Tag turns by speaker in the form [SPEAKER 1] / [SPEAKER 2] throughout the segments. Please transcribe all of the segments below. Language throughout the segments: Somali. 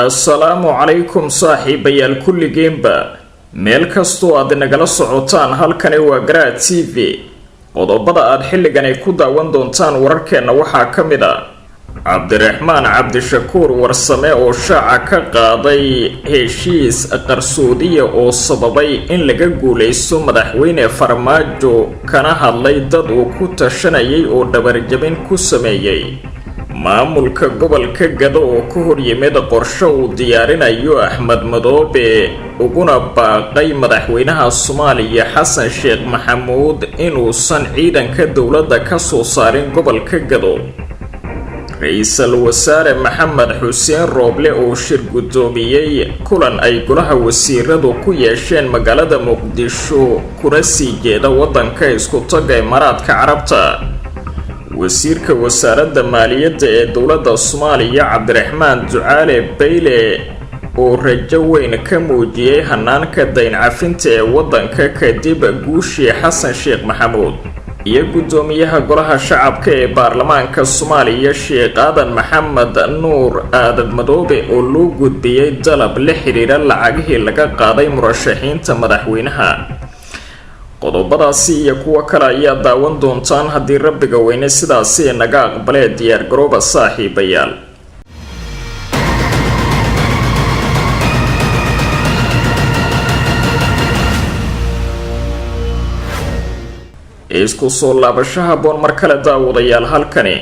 [SPEAKER 1] السلام عليكم صاحبيال كل جيمبا meel kastoo aad nagala socotaan halkani waa Garaad TV qodobada aad xilligan ay ku daawan doontaan wararkeena waxaa kamid ah Cabdiraxmaan Cabdishakuur warsame oo shaaca ka qaaday heshiis qarsoodiye oo sababay in laga guuleysto madaxweyne Farmaajo kana hadlay dad uu ku tashanayay oo dhabarjabin ku sameeyay maamulka gobolka Gado oo ku hor yimid qorshe uu diyaarinayo Axmed Madoobe uguna baaqay madaxweynaha Soomaaliya Xasan Sheekh Maxamuud inuu san ciidanka dawladda ka soo saarin gobolka Gado Ra'iisul Wasaare Maxamed Xuseen Rooble oo shir gudoomiyay kulan ay golaha wasiiradu ku yeesheen magaalada Muqdisho kuna sii jeeda wadanka isku taga Imaaraadka Carabta wasiirka wasaaradda maaliyadda ee dawladda Soomaaliya Cabdiraxmaan Ducaale Bayle oo rajo weyn ka muujiyay hanaanka dayn cafinta ee wadanka kadib guushii Xasan Sheekh Maxamuud iyo gudoomiyaha golaha shacabka ee baarlamaanka Soomaaliya Sheekh Aadan Maxamed Nuur Aadan Madoobe oo loo gudbiyay dalab la xiriira lacagihii laga qaaday murashaxiinta madaxweynaha qodobadaasi iyo kuwa kale ayaa daawan doontaan haddii rabbiga weyne sidaasi naga aqbalee diyaar garooba saaxiibayaal isku soo laabashaha boon mar kale daawadayaal halkani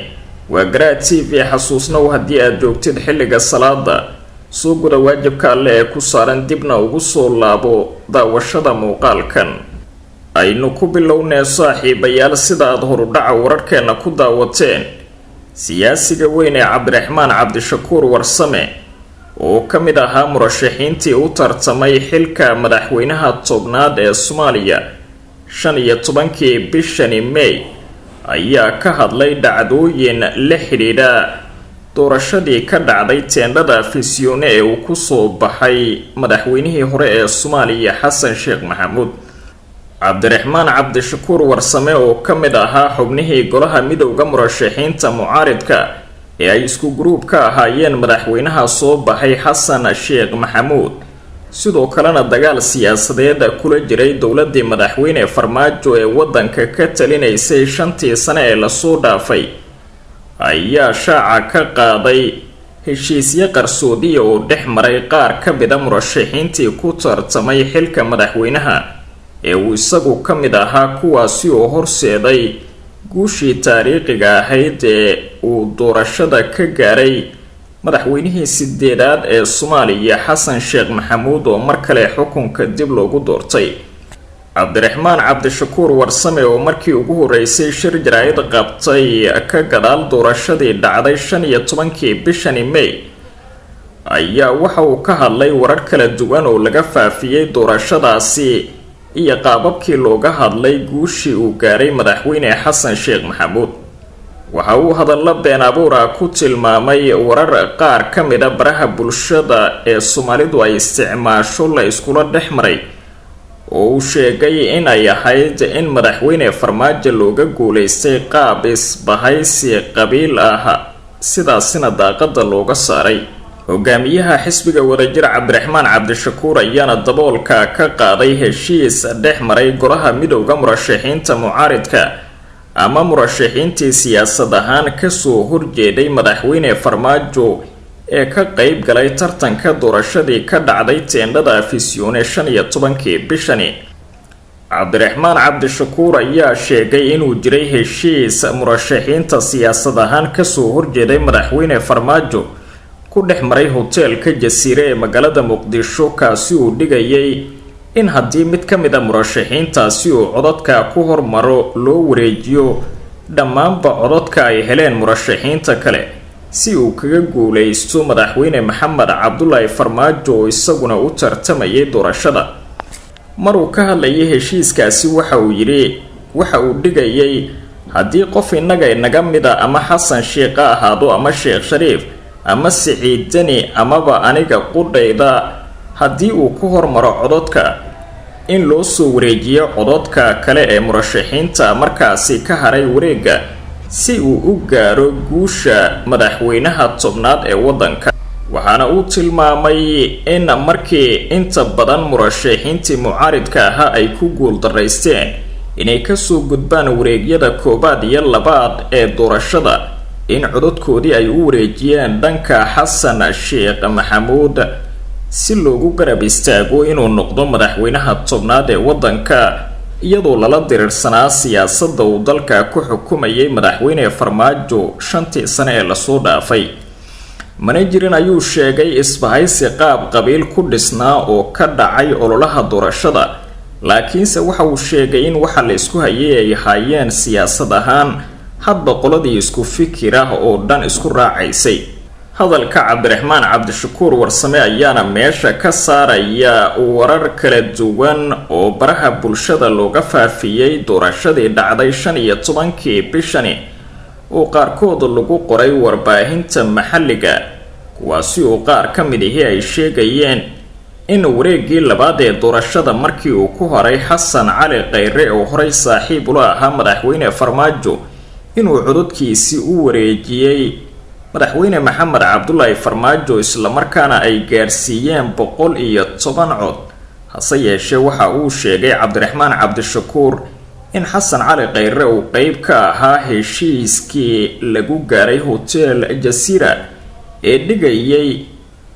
[SPEAKER 1] waa Garaad TV xasuusnow haddii aad joogtid xilliga salaada soo guda waajibka alle ee ku saaran dibna ugu soo laabo daawashada muuqaalkan aynu ku bilownaa saaxiibayaal sida aad horudhaca wararkeena ku daawateen siyaasiga weyn ee Cabdiraxmaan Cabdishakuur warsame oo ka mid ahaa murashaxiintii u tartamay xilka madaxweynaha tobnaad ee Soomaaliya 15 bishani May ayaa ka hadlay dhacdooyin la xiriira doorashadii ka dhacday teendhada Afisyoone ee uu ku soo baxay madaxweynihii hore ee Soomaaliya Xasan Sheekh Maxamuud Cabdiraxmaan Cabdishakuur warsame oo ka mid ahaa xubnihii golaha midowga murashaxiinta mucaaridka ee ay isku group ka ahaayeen madaxweynaha soo baxay Xasan Sheekh Maxamuud sidoo kalena dagaal siyaasadeed kula jiray dawladda madaxweyne Farmaajo ee wadanka ka talinaysay 5 sano ee la soo dhaafay ayaa shaaca ka qaaday heshiisyo qarsoodiye oo dhex maray qaar ka mid ah murashaxiintii ku tartamay xilka madaxweynaha ee uu isagu ka mid ahaa kuwaasi oo horseeday guushii taariikhiga ahayd ee uu doorashada ka gaaray madaxweynihii 8aad ee Soomaaliya Xasan Sheekh Maxamuud oo mar kale xukunka dib loogu doortay Cabdiraxmaan Cabdishakuur warsame oo markii ugu horeysay shir jaraa'id qabtay ka gadaal doorashadii dhacday 15 bishani May ayaa waxa uu ka hadlay warar kala duwan oo laga faafiyay doorashadaasi iyo qaababkii looga hadlay guushii uu gaaray madaxweyne Xasan Sheekh Maxamuud waxa uu hadallo been abuur ah ku tilmaamay warar qaar ka mid ah baraha bulshada ee Soomaalidu ay isticmaasho la iskula dhexmaray oo uu sheegay in ay ahayd in madaxweyne Farmaajo looga guuleystay qaab isbahaysi qabiil ah sidaasina daaqada looga saaray hogaamiyaha xisbiga wadajir Cabdiraxmaan Cabdishakuur ayaana daboolka ka qaaday heshiis dhex maray golaha midowga murashaxiinta mucaaridka ama murashaxiintii siyaasad ahaan ka soo horjeeday madaxweyne Farmaajo ee ka qayb galay tartanka doorashadii ka dhacday teendhada Afisyoone 15 bishani Cabdiraxmaan Cabdishakuur ayaa sheegay inuu jiray heshiis murashaxiinta siyaasad ahaan ka soo horjeeday madaxweyne Farmaajo ku dhex maray hoteelka Jasiire ee magaalada Muqdisho kaasi uu dhigayay in haddii mid ka mid ah murashaxiintaasi uu codadka ku hormaro loo wareejiyo dhammaanba codadka ay heleen murashaxiinta kale si uu kaga guuleysto madaxweyne Maxamed Cabdullaahi Farmaajo oo isaguna u tartamayay doorashada maruu ka hadlayay heshiiskaasi waxa uu yiri waxa uu dhigayay haddii qof inaga mid ah ama Xasan Sheekh ahaado ama Sheekh Shariif ama Siciid Dani amaba aniga qudhayda haddii uu ku hormaro codadka in loo soo wareejiyo codadka kale ee murashaxiinta markaasi ka haray wareega si uu u gaaro guusha madaxweynaha tobnaad ee wadanka waxaana uu tilmaamay in markii inta badan murashaxiintii mucaaridka ahaa ay ku guuldaraysteen inay kasoo gudbaan wareegyada koobaad iyo labaad ee doorashada in codadkoodii ay u wareejiyeen dhanka xasan sheekh maxamuud si loogu garab istaago inuu noqdo madaxweynaha tobnaad ee waddanka iyadoo lala diriirsanaa siyaasadda uu dalka ku xukumayay madaxweyne farmaajo 5 sano ee lasoo dhaafay. mana jirin ayuu sheegay isbahaysi qaab qabiil ku dhisnaa oo ka dhacay ololaha doorashada, laakiinse waxa uu sheegay in waxa la isku hayay ay hayeen siyaasad ahaan hadba qoladii isku fikir ah oo dhan isku raacaysay. hadalka Cabdiraxmaan Cabdishakuur Warsame ayaana meesha ka saaraya warar kala duwan oo baraha bulshada looga faafiyay doorashadii dhacday 15 bishani oo qaarkood lagu qoray warbaahinta maxalliga, kuwaasi oo qaar ka mid ah ay sheegayeen in wareegii labaad ee doorashada markii uu ku horay Xasan Cali Khayre oo horay saaxiib u ahaa madaxweyne Farmaajo inuu codadkiisii u wareejiyay madaxweyne Maxamed Cabdullaahi Farmaajo isla markaana ay gaarsiiyeen 110 cod. hase yeeshee waxa uu sheegay Cabdiraxmaan Cabdishakuur in Xasan Cali Khayre uu qayb ka ahaa heshiiskii lagu gaaray Hotel Jazeera ee dhigayay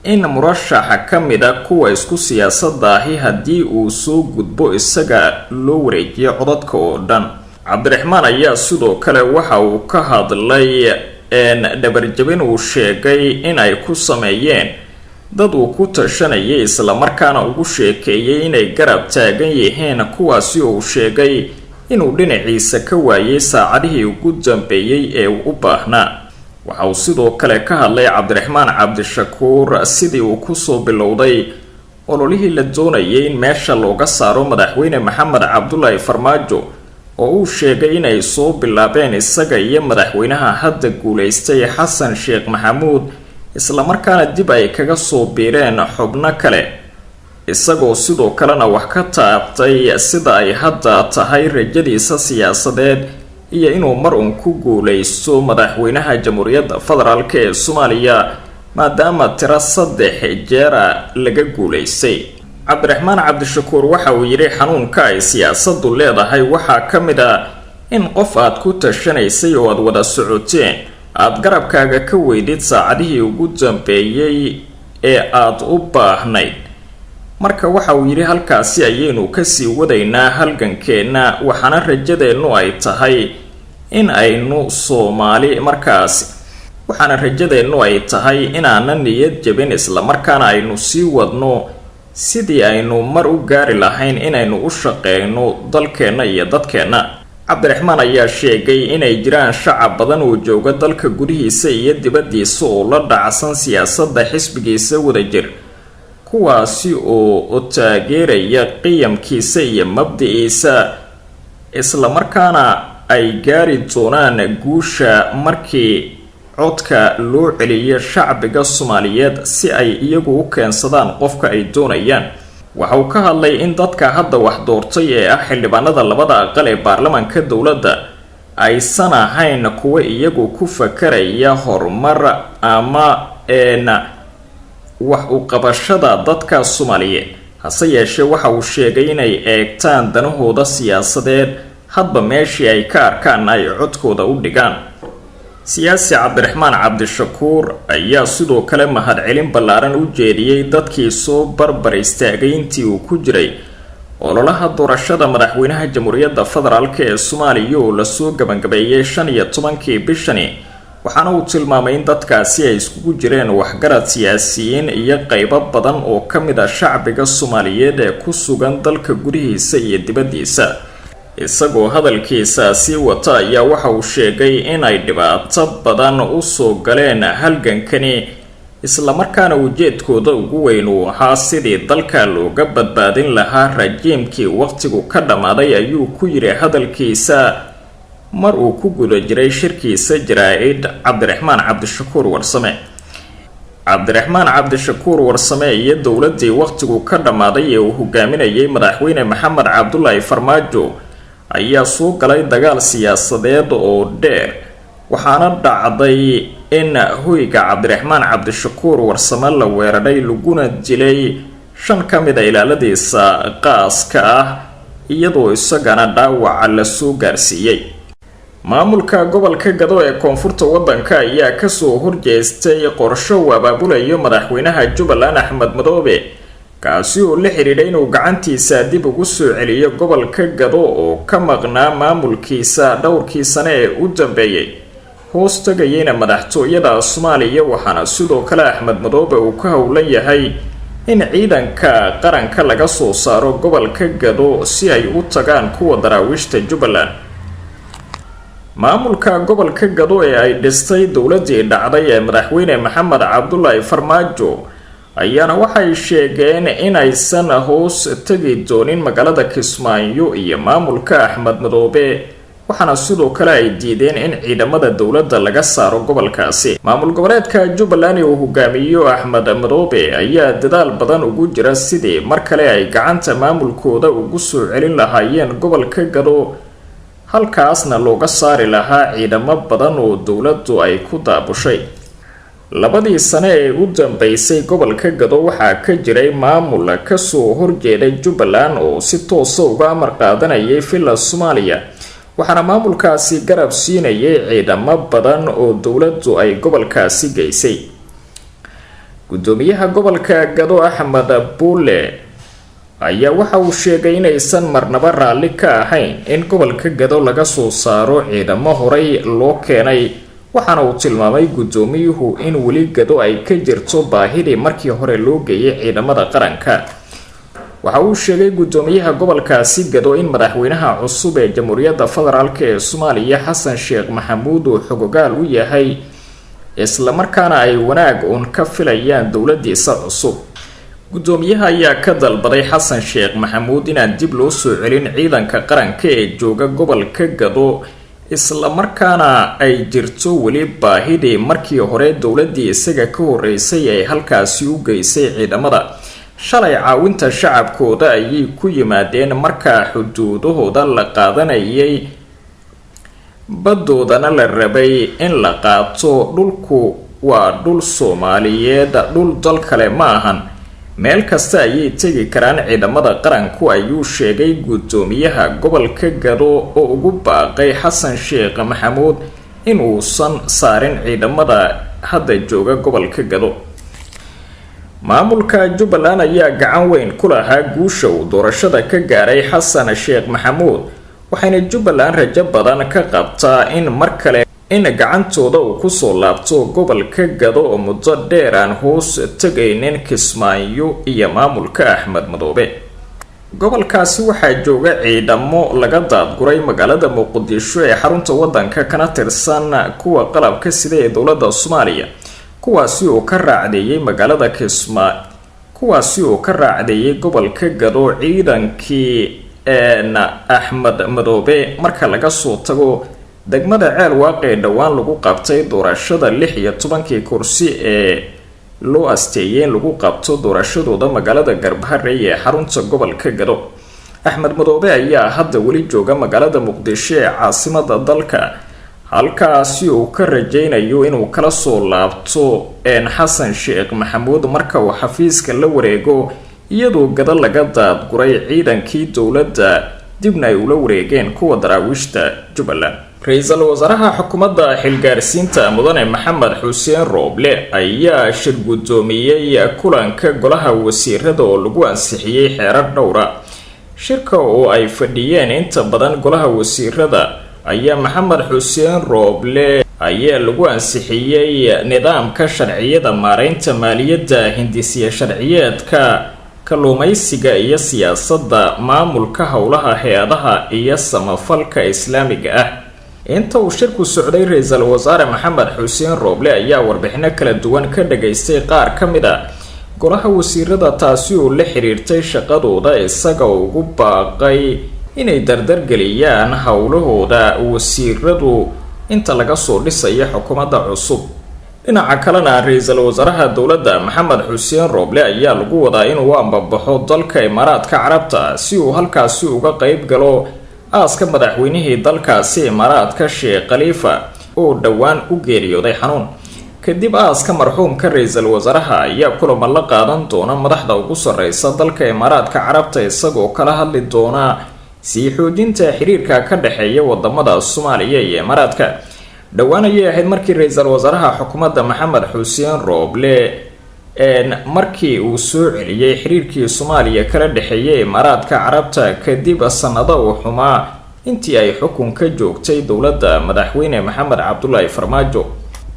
[SPEAKER 1] in murashaxa ka mid ah kuwa isku siyaasadda ahi haddii uu soo gudbo isaga loo wareejiyo codadka oo dhan. Cabdiraxmaan ayaa sidoo kale waxa uu ka hadlay dhabarjabin uu sheegay in ay ku sameeyeen dad uu ku tashanayay isla markaana ugu sheekeeyay inay garab taagan yihiin kuwaasi oo uu sheegay inuu dhinaciisa ka waayay saacadihii ugu dambeeyay ee uu u baahnaa. waxa uu sidoo kale ka hadlay Cabdiraxmaan Cabdishakuur sidii uu kusoo bilowday ololihii la doonayay in meesha looga saaro madaxweyne Maxamed Cabdullaahi Farmaajo oo uu sheegay inay soo bilaabeen isaga iyo madaxweynaha hadda guuleystay Xasan Sheekh Maxamuud isla markaana dib ay kaga soo biireen xubno kale, isagoo sidoo kalena wax ka taabtay sida ay hadda tahay rajadiisa siyaasadeed iyo inuu mar uun ku guuleysto madaxweynaha Jamhuuriyadda Federaalka ee Soomaaliya maadaama tiro 3 jeer laga guuleystay. Cabdiraxmaan Cabdishakuur waxa uu yiri xanuunka ay siyaasaddu leedahay waxaa ka mid ah in qof aad ku tashanaysay oo aad wada socoteen aad garabkaaga ka weydid saacadihii ugu dambeeyay ee aad u baahnayd. marka waxa uu yiri halkaasi ayaynu ka sii wadaynaa halgankeena, waxaana rajadeennu ay tahay in aynu Soomaali waxaana rajadeennu ay tahay inaanan niyad jabin isla markaana aynu sii wadno sidii aynu mar u gaari lahayn inaynu u shaqeyno dalkeena iyo dadkeena. Cabdiraxmaan ayaa sheegay inay jiraan shacab badan oo jooga dalka gudihiisa iyo dibaddiisa oo la dhacsan siyaasadda xisbigiisa wadajir, kuwaasi oo taageeraya qiyamkiisa iyo mabdiciisa isla markaana ay gaari doonaan guusha markii codka loo celiyo shacbiga Soomaaliyeed si ay iyagu u keensadaan qofka ay doonayaan. waxa uu ka hadlay in dadka hadda wax doortay ee ah xildhibaanada labada aqal ee baarlamaanka dowladda aysan ahayn kuwa iyagu ku fakaraya horumar ama wax u qabashada dadka Soomaaliyeed, hase yeeshee waxa uu sheegay inay eegtaan danahooda siyaasadeed hadba meeshii ay ka arkaan ay codkooda u dhigaan. siyaasi Cabdiraxmaan Cabdishakuur ayaa sidoo kale mahadcelin ballaaran u jeediyay dadkii soo barbar istaagay intii uu ku jiray ololaha doorashada madaxweynaha Jamhuuriyadda Federaalka ee Soomaaliya oo la soo gabagabeeyay 15 bishani, waxaana uu tilmaamay in dadkaasi ay iskugu jireen waxgarad siyaasiyiin iyo qaybo badan oo ka mid ah shacbiga Soomaaliyeed ee ku sugan dalka gudihiisa iyo dibaddiisa. isagoo hadalkiisa sii wata ayaa waxa uu sheegay inay dhibaato badan u soo galeen halgankani isla markaana ujeedkooda ugu weyn uu ahaa sidii dalka looga badbaadin lahaa rajiimkii waqtigu ka dhamaaday ayuu ku yiri hadalkiisa mar uu ku guda jiray shirkiisa jaraa'id. Cabdiraxmaan Cabdishakuur Warsame iyo dowladii waqtigu ka dhamaaday ee uu hogaaminayay madaxweyne Maxamed Cabdullaahi Farmaajo ayaa soo galay dagaal siyaasadeed oo dheer, waxaana dhacday in hoyga cabdiraxmaan cabdishakuur warsame la weeraray laguna dilay 5 ka mid a ilaaladiisa qaaska ah iyadoo isagana dhaawaca la soo gaarsiiyay. maamulka gobolka Gado ee koonfurta wadanka ayaa kasoo horjeestay qorsho uu abaabulayo madaxweynaha Jubbaland Axmed Madoobe kaasi oo la xiriiray inuu gacantiisa dib ugu soo celiyo gobolka Gado oo ka maqnaa maamulkiisa dhowrkii sano ee u dambeeyay hoos tagayna madaxtooyada Soomaaliya. waxaana sidoo kale Axmed Madoobe uu ka howlan yahay in ciidanka qaranka laga soo saaro gobolka Gado si ay u tagaan kuwa daraawiishta Jubbaland. maamulka gobolka Gado ee ay dhistay dowladii dhacday ee madaxweyne Maxamed Cabdullaahi Farmaajo ayaana waxay sheegeen in aysan hoos tagi doonin magaalada Kismaayo iyo maamulka Axmed Madoobe, waxaana sidoo kale ay diideen in ciidamada dowladda laga saaro gobolkaasi. maamul goboleedka Jubbaland uu hogaamiyo Axmed Madoobe ayaa dadaal badan ugu jira sidii mar kale ay gacanta maamulkooda ugu soo celin lahaayeen gobolka Gado, halkaasna looga saari lahaa ciidamo badan oo dowladdu ay ku daabushay. labadii sano ee u dambeysay gobolka Gado waxaa ka jiray maamul ka soo horjeeday Jubbaland oo si toos ah uga amar qaadanayay filla Soomaaliya, waxaana maamulkaasi garab siinayay ciidamo badan oo dowladdu ay gobolkaasi geysay. gudoomiyaha gobolka Gado Axmed Buule ayaa waxa uu sheegay inaysan marnaba raalli ka ahayn in gobolka Gado laga soo saaro ciidamo horay loo keenay, waxaana uu tilmaamay gudoomiyuhu in weli Gado ay ka jirto baahidii markii hore loo geeyay ciidamada qaranka. waxa uu sheegay gudoomiyaha gobolkaasi Gado in madaxweynaha cusub ee Jamhuuriyadda Federaalk ee Soomaaliya Xasan Sheekh Maxamuud uu xogogaal u yahay isla markaana ay wanaag uun ka filayaan dowladiisa cusub. gudoomiyaha ayaa ka dalbaday Xasan Sheekh Maxamuud inaan dib loo soo celin ciidanka qaranka ee jooga gobolka Gado isla markaana ay jirto weli baahidii markii hore dowladii isaga ka horeysay ay halkaasi u geysay ciidamada. shalay caawinta shacabkooda ayay ku yimaadeen markaa xuduudahooda la qaadanayay, badoodana la rabay in la qaato. dhulku waa dhul Soomaaliyeed, dhul dal kale ma ahan, meel kasta ayay tegi karaan ciidamada qaranku, ayuu sheegay gudoomiyaha gobolka Gado oo ugu baaqay Xasan Sheekh Maxamuud in uusan saarin ciidamada hadda jooga gobolka Gado. maamulka Jubbaland ayaa gacan weyn ku lahaa guusha uu doorashada ka gaaray Xasan Sheekh Maxamuud, waxayna Jubbaland rajo badan ka qabtaa in mar kale in gacantooda uu ku soo laabto gobolka Gado oo muddo dheer aan hoos tagaynin Kismaayo iyo maamulka Axmed Madoobe. gobolkaasi waxaa jooga ciidamo laga daadguray magaalada Muqdisho ee xarunta wadanka kana tirsan kuwa qalabka sida ee dowladda Soomaaliya, kuwaasi oo ka raacdeeyay magaalada Kismaayo, kuwaasi oo ka raacdeeyay gobolka Gado ciidankii Axmed Madoobe. marka laga soo tago degmada Ceel Waaqee dhawaan lagu qabtay doorashada 16 kursi ee loo asteeyay lagu qabto doorashadooda magaalada Garbaharey ee xarunta gobolka Gado. Axmed Madoobe ayaa hadda weli jooga magaalada Muqdisho ee caasimada dalka, halkaasi uu ka rajaynayo inuu kala soo laabto Xasan Sheekh Maxamuud marka uu xafiiska la wareego, iyadoo Gado laga daadguray ciidankii dowladda dibna ay ula wareegeen kuwa daraawiishta Jubbaland. ra-iisul wasaaraha xukuumadda xilgaarsiinta mudane Maxamed Xuseen Rooble ayaa shir gudoomiyay kulanka golaha wasiirada oo lagu ansixiyay xeerar dhowra. shirka oo ay fadhiyeen inta badan golaha wasiirada ayaa Maxamed Xuseen Rooble ayaa lagu ansixiyay nidaamka sharciyada maareynta maaliyadda, hindisiye sharciyeedka kalluumaysiga iyo siyaasadda maamulka howlaha hay'adaha iyo samafalka islaamiga ah. inta uu shirku socday ra-iisul wasaare Maxamed Xuseen Rooble ayaa warbixino kala duwan ka dhageystay qaar ka mid ah golaha wasiirada, taasi oo la xiriirtay shaqadooda, isaga oo ugu baaqay inay dardargeliyaan howlahooda wasiiradu inta laga soo dhisayo xukuumadda cusub. dhinaca kalena ra-iisul wasaaraha dowladda Maxamed Xuseen Rooble ayaa lagu wadaa inuu ambabaxo dalka Imaaraadka Carabta si uu halkaasi uga qayb galo aaska madaxweynihii dalkaasi Imaaraadka Sheekh Khalifa oo dhawaan u geeriyooday xanuun. kadib aaska marxuumka ra-iisul wasaaraha ayaa kulamo la qaadan doona madaxda ugu sarreysa dalka imaaraadka carabta isagoo kala hadli doona sii xoojinta xiriirka ka dhexeeya wadamada soomaaliya iyo imaaraadka. dhowaan ayay ahayd markii ra-iisul wasaaraha xukuumadda maxamed xuseen rooble markii uu soo celiyey xiriirkii soomaaliya kala dhexeeyay imaaraadka carabta kadib sanado uu xumaa intii ay xukunka joogtay dowladda madaxweyne maxamed cabdulaahi farmaajo.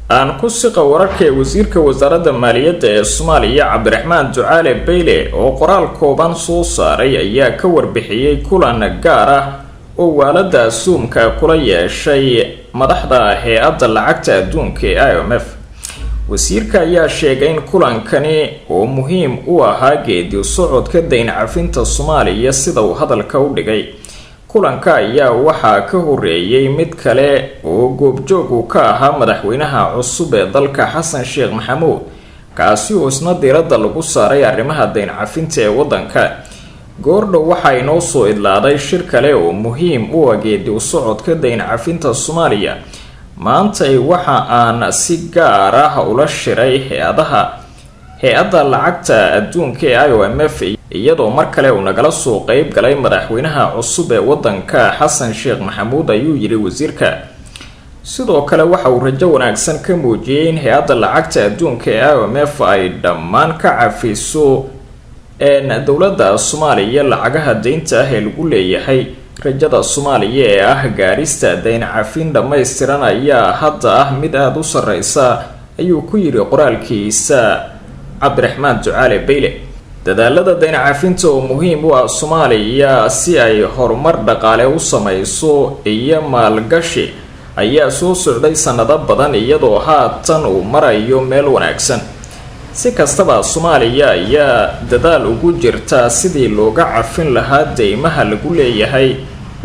[SPEAKER 1] aan ku siqa wararka ee wasiirka wasaaradda maaliyadda ee soomaaliya cabdiraxmaan ducaale beyle oo qoraal kooban soo saaray ayaa ka warbixiyey kulan gaar ah oo waalada suumka kula yeeshay madaxda hay-adda lacagta adduunka ee IMF. wasiirka ayaa sheegay in kulankani oo muhiim u ahaa geedi socodka dayn cafinta soomaaliya sida uu hadalka u dhigay. kulanka ayaa waxaa ka horeeyay mid kale oo goobjoog uu ka ahaa madaxweynaha cusub ee dalka xasan sheekh maxamuud kaasi oo isna diiradda lagu saaray arrimaha dayn cafinta ee waddanka. goordhow waxaa inoo soo idlaaday shir kale oo muhiim u ah geedi socodka dayn cafinta soomaaliya. maantay waxa aan si gaar ah ula shiray hay-adda lacagta adduunka ee IMF iyadoo mar kale uu nagala soo qeyb galay madaxweynaha cusub ee waddanka xasan sheekh maxamuud ayuu yidhi wasiirka. sidoo kale waxa uu rajo wanaagsan ka muujiyey in hay-adda lacagta adduunka ee IMF ay dhammaan ka cafiso dowladda soomaaliya lacagaha deynta ah ee lagu leeyahay. rajada soomaaliya ee ah gaarista dayn cafin dhammaystiran ayaa hadda ah mid aada u sarreysa ayuu ku yidhi qoraalkiisa cabdiraxmaan ducaale beyle. dadaalada dayn cafinta oo muhiim u ah soomaaliya si ay horumar dhaqaale u sameyso iyo maalgashi ayaa soo socday sanado badan iyadoo haatan uu marayo meel wanaagsan. si kastaba soomaaliya ayaa dadaal ugu jirta sidii looga cafin lahaa deymaha lagu leeyahay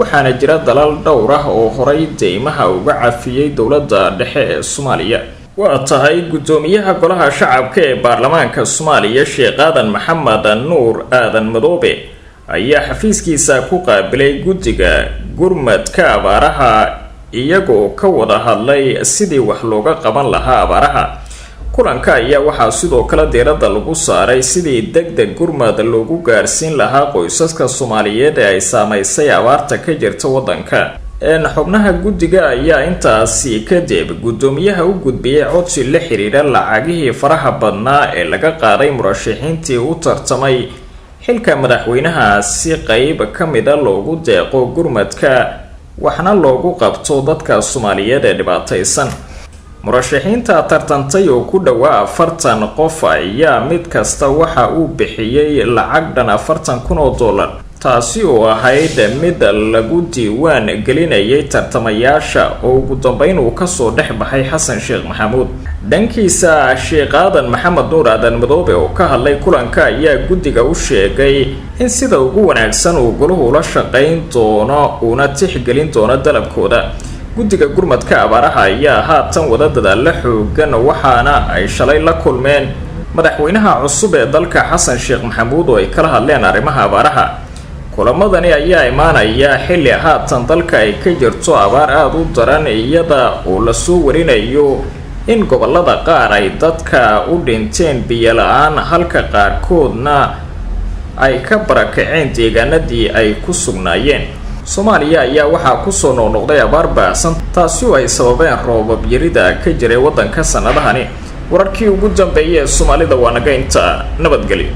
[SPEAKER 1] waxaana jira dalal dhowr ah oo horay deymaha uga cafiyey dowladda dhexe ee soomaaliya. waa tahay guddoomiyaha golaha shacabka ee baarlamaanka soomaaliya sheekh aadan maxamed nuur aadan madoobe ayaa xafiiskiisa ku qaabilay guddiga gurmadka abaaraha iyagoo ka wada hadlay sidii wax looga qaban lahaa abaaraha. kulanka ayaa waxaa sidoo kale diiradda lagu saaray sidii degdeg gurmad loogu gaarsiin lahaa qoysaska soomaaliyeed ee ay saameysay abaarta ka jirta waddanka. xubnaha guddiga ayaa intaasi kadib guddoomiyaha u gudbiyey codsi la xiriira lacagihii faraha badnaa ee laga qaaday murashaxiintii u tartamay xilka madaxweynaha si qeyb ka mida loogu deeqo gurmadka waxna loogu qabto dadka soomaaliyeed ee dhibaataysan. murashaxiinta tartantay oo ku dhowaa 40 qof ayaa mid kasta waxa uu bixiyey lacag dhan $40,000 taasi oo ahayd mid lagu diiwaan gelinayay tartamayaasha oo ugu dambeyn uu kasoo dhex baxay xasan sheekh maxamuud. dhankiisa sheekh aadan maxamed nuur aadan madoobe oo ka hadlay kulanka ayaa guddiga u sheegay in sida ugu wanaagsan uu goluhu la shaqayn doono uuna tixgelin doono dalabkooda. guddiga gurmadka abaaraha ayaa haatan wada dadaalla xoogan waxaana ay shalay la kulmeen madaxweynaha cusub ee dalka xasan sheekh maxamuud oo ay kala hadleen arrimaha abaaraha. kulamadani ayaa imaanaya xilli haatan dalka ay ka jirto abaar aada u daran iyada oo lasoo warinayo in gobolada qaar ay dadka u dhinteen biyo la-aan halka qaarkoodna ay ka barakaceen deegaanadii ay ku sugnaayeen. soomaaliya ayaa waxaa kusoo noqnoqday abaar baahsan taasi oo ay sababeen roobab yarida ka jiray waddanka sanadahani. wararkii ugu dambeeyay ee soomaalida waa naga inta nabadgelyo.